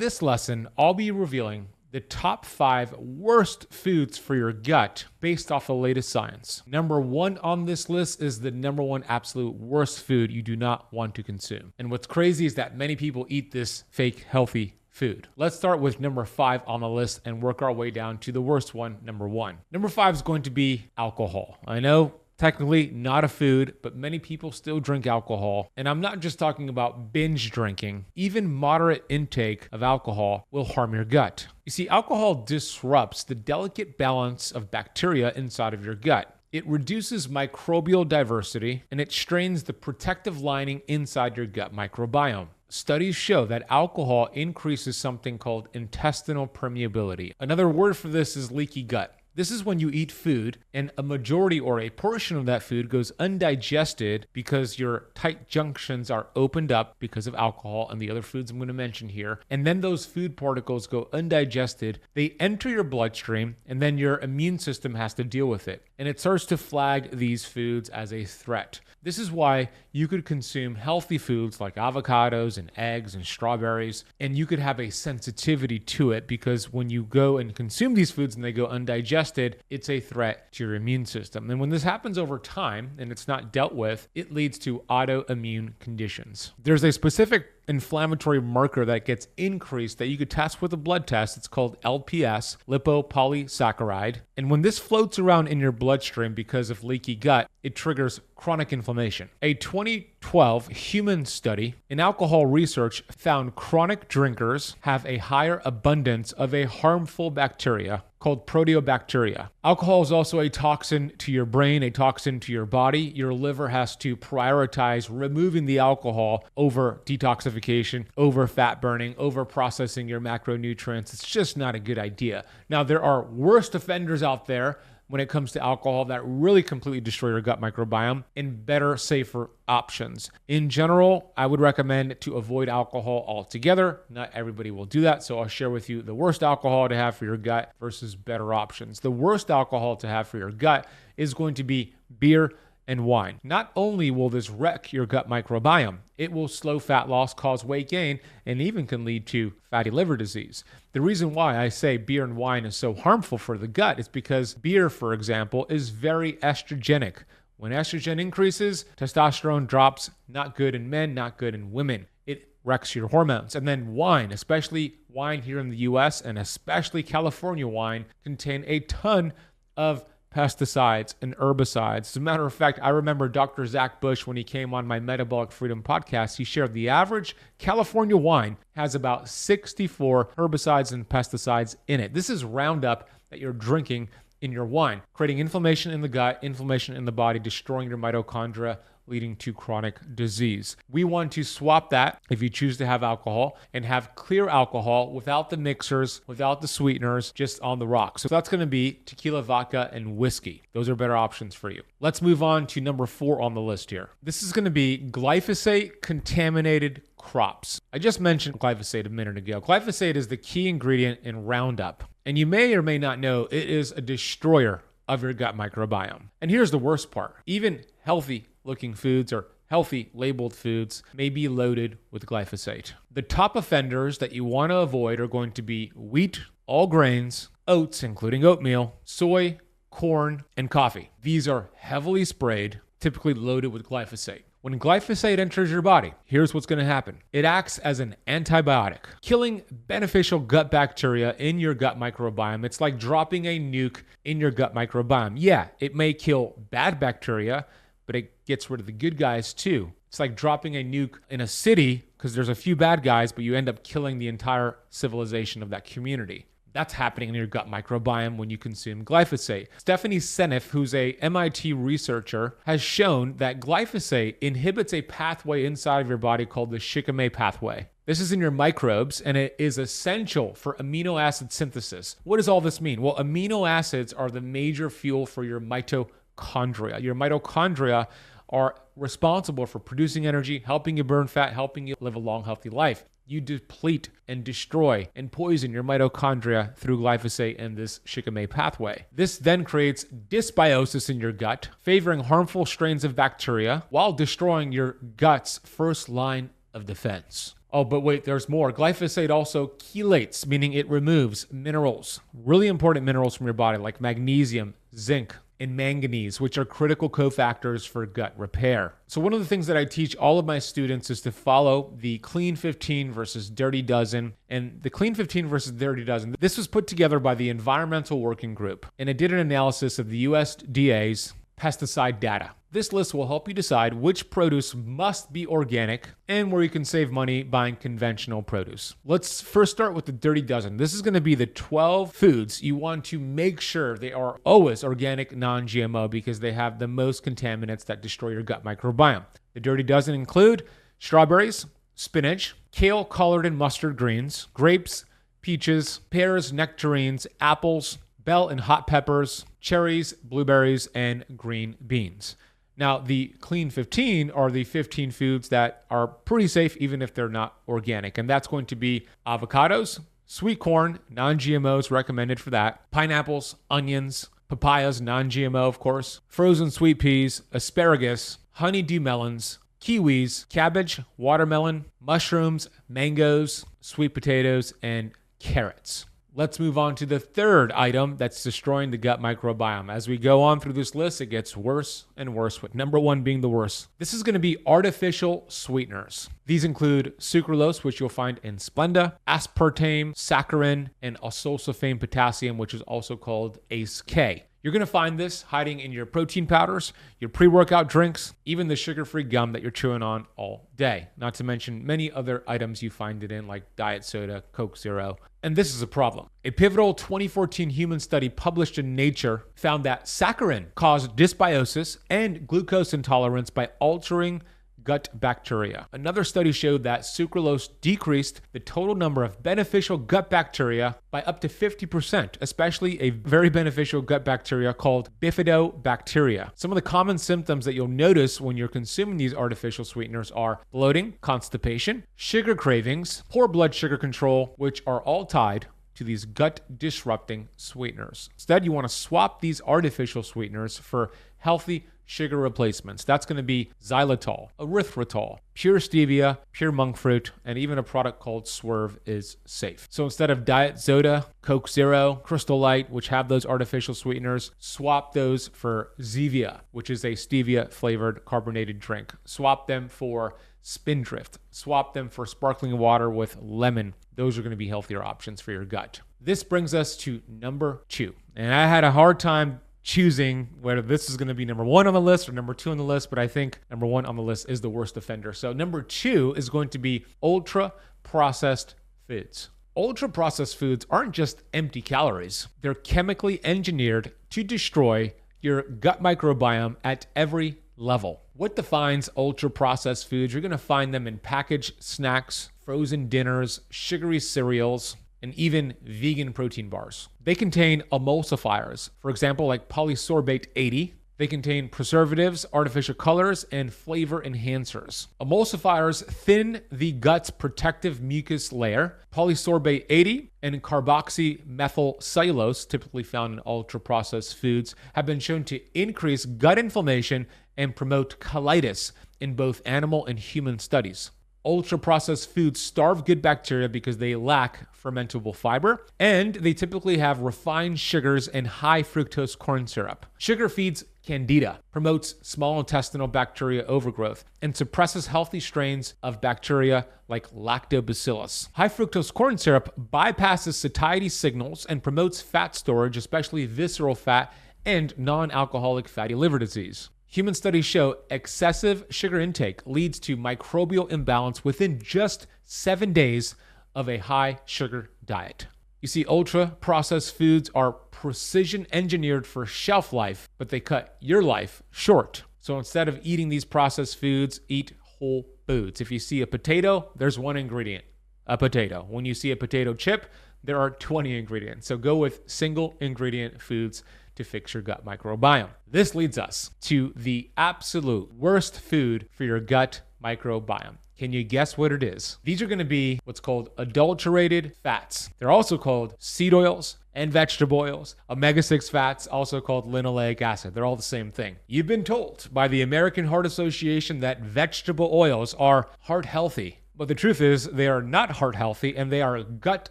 this lesson, I'll be revealing the top 5 worst foods for your gut based off the latest science. Number 1 on this list is the number 1 absolute worst food you do not want to consume. And what's crazy is that many people eat this fake healthy food. Let's start with number 5 on the list and work our way down to the worst one, number 1. Number 5 is going to be alcohol. I know, technically not a food, but many people still drink alcohol. And I'm not just talking about binge drinking. Even moderate intake of alcohol will harm your gut. You see, alcohol disrupts the delicate balance of bacteria inside of your gut. It reduces microbial diversity and it strains the protective lining inside your gut microbiome. Studies show that alcohol increases something called intestinal permeability. Another word for this is leaky gut. This is when you eat food and a majority or a portion of that food goes undigested because your tight junctions are opened up because of alcohol and the other foods I'm going to mention here. And then those food particles go undigested. They enter your bloodstream and then your immune system has to deal with it. And it starts to flag these foods as a threat. This is why you could consume healthy foods like avocados and eggs and strawberries, and you could have a sensitivity to it because when you go and consume these foods and they go undigested, it's a threat to your immune system. And when this happens over time and it's not dealt with, it leads to autoimmune conditions. There's a specific inflammatory marker that gets increased that you could test with a blood test. It's called LPS, lipopolysaccharide. And when this floats around in your bloodstream because of leaky gut, it triggers chronic inflammation. A 2012 human study in alcohol research found chronic drinkers have a higher abundance of a harmful bacteria called proteobacteria. Alcohol is also a toxin to your brain, a toxin to your body. Your liver has to prioritize removing the alcohol over detoxification, over fat burning, over processing your macronutrients. It's just not a good idea. Now, there are worse offenders out there when it comes to alcohol that really completely destroy your gut microbiome, and better, safer options. In general, I would recommend to avoid alcohol altogether. Not everybody will do that, so I'll share with you the worst alcohol to have for your gut versus better options. The worst alcohol to have for your gut is going to be beer and wine. Not only will this wreck your gut microbiome, it will slow fat loss, cause weight gain, and even can lead to fatty liver disease. The reason why I say beer and wine is so harmful for the gut is because beer, for example, is very estrogenic. When estrogen increases, testosterone drops. Not good in men, not good in women. It wrecks your hormones. And then wine, especially wine here in the US and especially California wine, contain a ton of pesticides and herbicides. As a matter of fact, I remember Dr. Zach Bush, when he came on my Metabolic Freedom podcast, he shared the average California wine has about 64 herbicides and pesticides in it. This is Roundup that you're drinking in your wine, creating inflammation in the gut, inflammation in the body, destroying your mitochondria, leading to chronic disease. We want to swap that if you choose to have alcohol and have clear alcohol without the mixers, without the sweeteners, just on the rocks. So that's going to be tequila, vodka, and whiskey. Those are better options for you. Let's move on to number 4 on the list here. This is going to be glyphosate contaminated crops. I just mentioned glyphosate a minute ago. Glyphosate is the key ingredient in Roundup, and you may or may not know it is a destroyer of your gut microbiome. And here's the worst part. Even healthy looking foods or healthy labeled foods may be loaded with glyphosate. The top offenders that you want to avoid are going to be wheat, all grains, oats, including oatmeal, soy, corn, and coffee. These are heavily sprayed, typically loaded with glyphosate. When glyphosate enters your body, here's what's going to happen. It acts as an antibiotic, killing beneficial gut bacteria in your gut microbiome. It's like dropping a nuke in your gut microbiome. Yeah, it may kill bad bacteria, but it gets rid of the good guys too. It's like dropping a nuke in a city because there's a few bad guys, but you end up killing the entire civilization of that community. That's happening in your gut microbiome when you consume glyphosate. Stephanie Seneff, who's a MIT researcher, has shown that glyphosate inhibits a pathway inside of your body called the Shikimate pathway. This is in your microbes, and it is essential for amino acid synthesis. What does all this mean? Well, amino acids are the major fuel for your mitochondria. Your mitochondria are responsible for producing energy, helping you burn fat, helping you live a long, healthy life. You deplete and destroy and poison your mitochondria through glyphosate and this Shikimate pathway. This then creates dysbiosis in your gut, favoring harmful strains of bacteria while destroying your gut's first line of defense. Oh, but wait, there's more. Glyphosate also chelates, meaning it removes minerals, really important minerals from your body like magnesium, zinc, and manganese, which are critical cofactors for gut repair. So one of the things that I teach all of my students is to follow the Clean 15 versus Dirty Dozen. And the Clean 15 versus Dirty Dozen, this was put together by the Environmental Working Group, and it did an analysis of the USDA's pesticide data. This list will help you decide which produce must be organic and where you can save money buying conventional produce. Let's first start with the Dirty Dozen. This is going to be the 12 foods you want to make sure they are always organic, non-GMO, because they have the most contaminants that destroy your gut microbiome. The Dirty Dozen include strawberries, spinach, kale, collard and mustard greens, grapes, peaches, pears, nectarines, apples, bell and hot peppers, cherries, blueberries, and green beans. Now, the Clean 15 are the 15 foods that are pretty safe even if they're not organic. And that's going to be avocados, sweet corn, non-GMOs recommended for that, pineapples, onions, papayas, non-GMO, of course, frozen sweet peas, asparagus, honeydew melons, kiwis, cabbage, watermelon, mushrooms, mangoes, sweet potatoes, and carrots. Let's move on to the third item that's destroying the gut microbiome. As we go on through this list, it gets worse and worse, with number one being the worst. This is going to be artificial sweeteners. These include sucralose, which you'll find in Splenda, aspartame, saccharin, and isosulfame potassium, which is also called ACE-K. You're going to find this hiding in your protein powders, your pre-workout drinks, even the sugar-free gum that you're chewing on all day. Not to mention many other items you find it in, like diet soda, Coke Zero. And this is a problem. A pivotal 2014 human study published in Nature found that saccharin caused dysbiosis and glucose intolerance by altering gut bacteria. Another study showed that sucralose decreased the total number of beneficial gut bacteria by up to 50%, especially a very beneficial gut bacteria called bifidobacteria. Some of the common symptoms that you'll notice when you're consuming these artificial sweeteners are bloating, constipation, sugar cravings, poor blood sugar control, which are all tied to these gut disrupting sweeteners. Instead, you want to swap these artificial sweeteners for healthy sugar replacements. That's going to be xylitol, erythritol, pure stevia, pure monk fruit, and even a product called Swerve is safe. So instead of diet soda, Coke Zero, Crystal Light, which have those artificial sweeteners, swap those for Zevia, which is a stevia flavored carbonated drink. Swap them for Spindrift. Swap them for sparkling water with lemon. Those are going to be healthier options for your gut. This brings us to number 2. And I had a hard time choosing whether this is going to be number 1 on the list or number 2 on the list, but I think number 1 on the list is the worst offender. So number 2 is going to be ultra-processed foods. Ultra-processed foods aren't just empty calories. They're chemically engineered to destroy your gut microbiome at every level. What defines ultra-processed foods? You're going to find them in packaged snacks, frozen dinners, sugary cereals, and even vegan protein bars. They contain emulsifiers, for example, like polysorbate 80. They contain preservatives, artificial colors, and flavor enhancers. Emulsifiers thin the gut's protective mucus layer. Polysorbate 80 and carboxymethylcellulose, typically found in ultra-processed foods, have been shown to increase gut inflammation and promote colitis in both animal and human studies. Ultra-processed foods starve good bacteria because they lack fermentable fiber, and they typically have refined sugars and high fructose corn syrup. Sugar feeds candida, promotes small intestinal bacteria overgrowth, and suppresses healthy strains of bacteria like lactobacillus. High fructose corn syrup bypasses satiety signals and promotes fat storage, especially visceral fat and non-alcoholic fatty liver disease. Human studies show excessive sugar intake leads to microbial imbalance within just 7 days of a high sugar diet. You see, ultra-processed foods are precision engineered for shelf life, but they cut your life short. So instead of eating these processed foods, eat whole foods. If you see a potato, there's one ingredient, a potato. When you see a potato chip, there are 20 ingredients. So go with single ingredient foods to fix your gut microbiome. This leads us to the absolute worst food for your gut microbiome. Can you guess what it is? These are going to be what's called adulterated fats. They're also called seed oils and vegetable oils, omega-6 fats, also called linoleic acid. They're all the same thing. You've been told by the American Heart Association that vegetable oils are heart healthy. But the truth is, they are not heart healthy and they are gut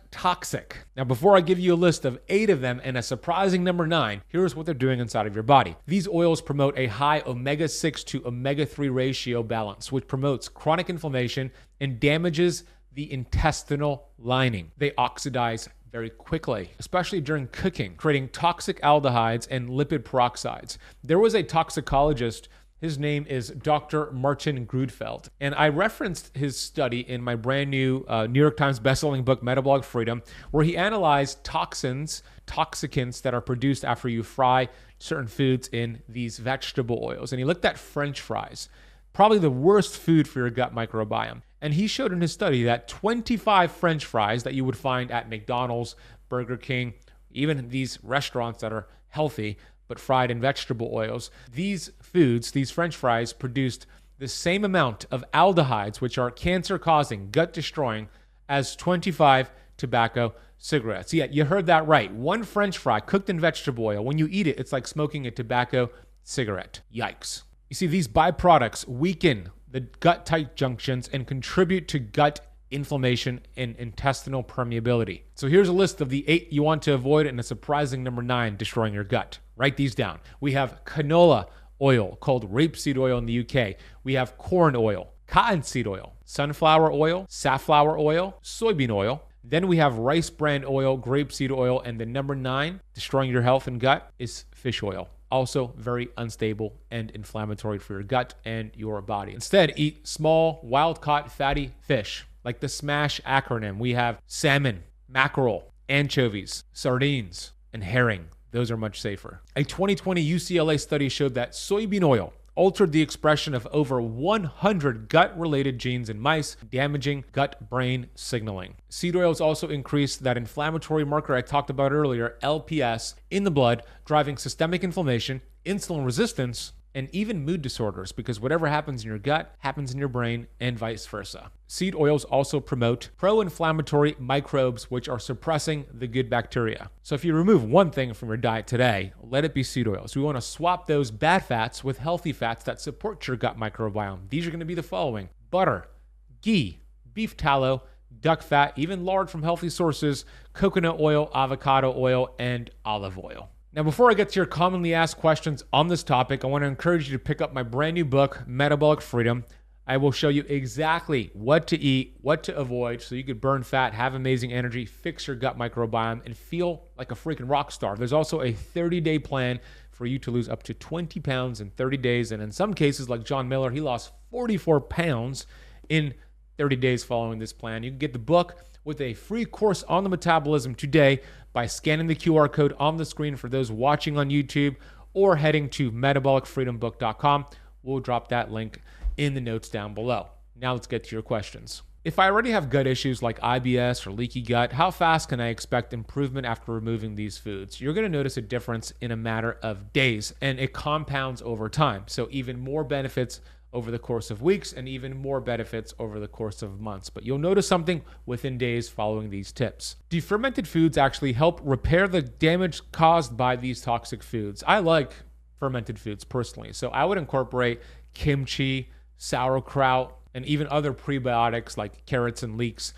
toxic. Now, before I give you a list of 8 of them and a surprising number 9, here's what they're doing inside of your body. These oils promote a high omega-6 to omega-3 ratio balance, which promotes chronic inflammation and damages the intestinal lining. They oxidize very quickly, especially during cooking, creating toxic aldehydes and lipid peroxides. There was a toxicologist. His name is Dr. Martin Grudfeld. And I referenced his study in my brand new New York Times bestselling book, Metabolic Freedom, where he analyzed toxicants that are produced after you fry certain foods in these vegetable oils. And he looked at French fries, probably the worst food for your gut microbiome. And he showed in his study that 25 French fries that you would find at McDonald's, Burger King, even these restaurants that are healthy, but fried in vegetable oils. These foods, these French fries, produced the same amount of aldehydes, which are cancer-causing, gut-destroying, as 25 tobacco cigarettes. Yeah, you heard that right. One French fry cooked in vegetable oil, when you eat it, it's like smoking a tobacco cigarette. Yikes. You see, these byproducts weaken the gut-tight junctions and contribute to gut inflammation and intestinal permeability. So here's a list of the 8 you want to avoid and a surprising number 9 destroying your gut. Write these down. We have canola oil, called rapeseed oil in the UK. We have corn oil, cottonseed oil, sunflower oil, safflower oil, soybean oil. Then we have rice bran oil, grapeseed oil, and the number 9 destroying your health and gut is fish oil. Also very unstable and inflammatory for your gut and your body. Instead, eat small, wild-caught fatty fish. Like the SMASH acronym, we have salmon, mackerel, anchovies, sardines, and herring. Those are much safer. A 2020 UCLA study showed that soybean oil altered the expression of over 100 gut-related genes in mice, damaging gut-brain signaling. Seed oils also increase that inflammatory marker I talked about earlier, LPS, in the blood, driving systemic inflammation, insulin resistance, and even mood disorders, because whatever happens in your gut happens in your brain and vice versa. Seed oils also promote pro-inflammatory microbes, which are suppressing the good bacteria. So if you remove one thing from your diet today, let it be seed oils. We want to swap those bad fats with healthy fats that support your gut microbiome. These are going to be the following: butter, ghee, beef tallow, duck fat, even lard from healthy sources, coconut oil, avocado oil, and olive oil. Now, before I get to your commonly asked questions on this topic, I want to encourage you to pick up my brand new book, Metabolic Freedom. I will show you exactly what to eat, what to avoid, so you could burn fat, have amazing energy, fix your gut microbiome, and feel like a freaking rock star. There's also a 30-day plan for you to lose up to 20 pounds in 30 days. And in some cases, like John Miller, he lost 44 pounds in 30 days following this plan. You can get the book with a free course on the metabolism today by scanning the QR code on the screen for those watching on YouTube, or heading to metabolicfreedombook.com. We'll drop that link in the notes down below. Now let's get to your questions. If I already have gut issues like IBS or leaky gut, how fast can I expect improvement after removing these foods? You're going to notice a difference in a matter of days, and it compounds over time. So even more benefits over the course of weeks, and even more benefits over the course of months. But you'll notice something within days following these tips. Defermented foods actually help repair the damage caused by these toxic foods. I like fermented foods personally, so I would incorporate kimchi, sauerkraut, and even other prebiotics like carrots and leeks.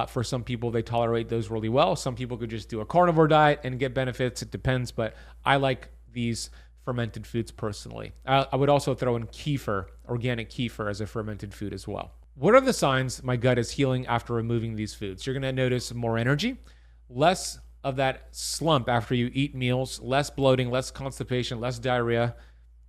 For some people, they tolerate those really well. Some people could just do a carnivore diet and get benefits. It depends, but I like these fermented foods personally. I would also throw in kefir, organic kefir, as a fermented food as well. What are the signs my gut is healing after removing these foods? You're going to notice more energy, less of that slump after you eat meals, less bloating, less constipation, less diarrhea.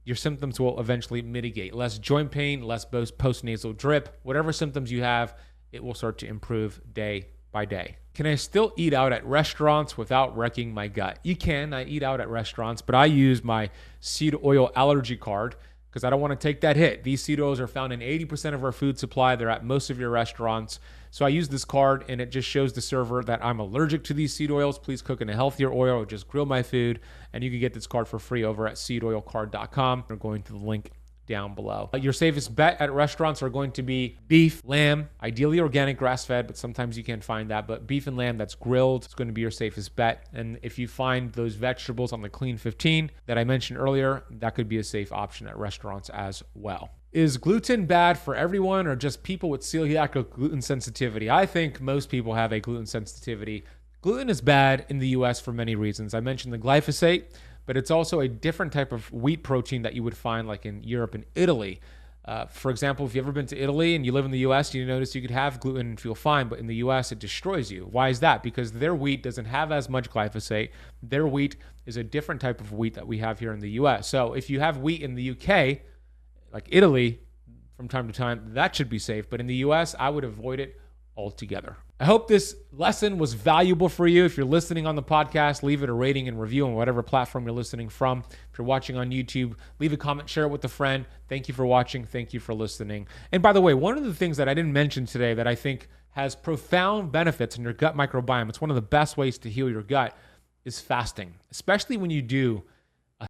Your symptoms will eventually mitigate. Less joint pain, less postnasal drip. Whatever symptoms you have, it will start to improve day by day. Can I still eat out at restaurants without wrecking my gut? You can. I eat out at restaurants, but I use my seed oil allergy card because I don't want to take that hit. These seed oils are found in 80% of our food supply. They're at most of your restaurants. So I use this card, and it just shows the server that I'm allergic to these seed oils. Please cook in a healthier oil or just grill my food. And you can get this card for free over at seedoilcard.com. We're going to the link down below. Your safest bet at restaurants are going to be beef, lamb, ideally organic, grass-fed, but sometimes you can't find that. But beef and lamb that's grilled is going to be your safest bet. And if you find those vegetables on the Clean 15 that I mentioned earlier, that could be a safe option at restaurants as well. Is gluten bad for everyone or just people with celiac or gluten sensitivity? I think most people have a gluten sensitivity. Gluten is bad in the US for many reasons. I mentioned the glyphosate, but it's also a different type of wheat protein that you would find like in Europe and Italy. For example, if you've ever been to Italy and you live in the US, you notice you could have gluten and feel fine, but in the US, it destroys you. Why is that? Because their wheat doesn't have as much glyphosate. Their wheat is a different type of wheat that we have here in the US. So if you have wheat in the UK, like Italy, from time to time, that should be safe. But in the US, I would avoid it altogether. I hope this lesson was valuable for you. If you're listening on the podcast, leave it a rating and review on whatever platform you're listening from. If you're watching on YouTube, leave a comment, share it with a friend. Thank you for watching. Thank you for listening. And by the way, one of the things that I didn't mention today that I think has profound benefits in your gut microbiome, it's one of the best ways to heal your gut, is fasting, especially when you do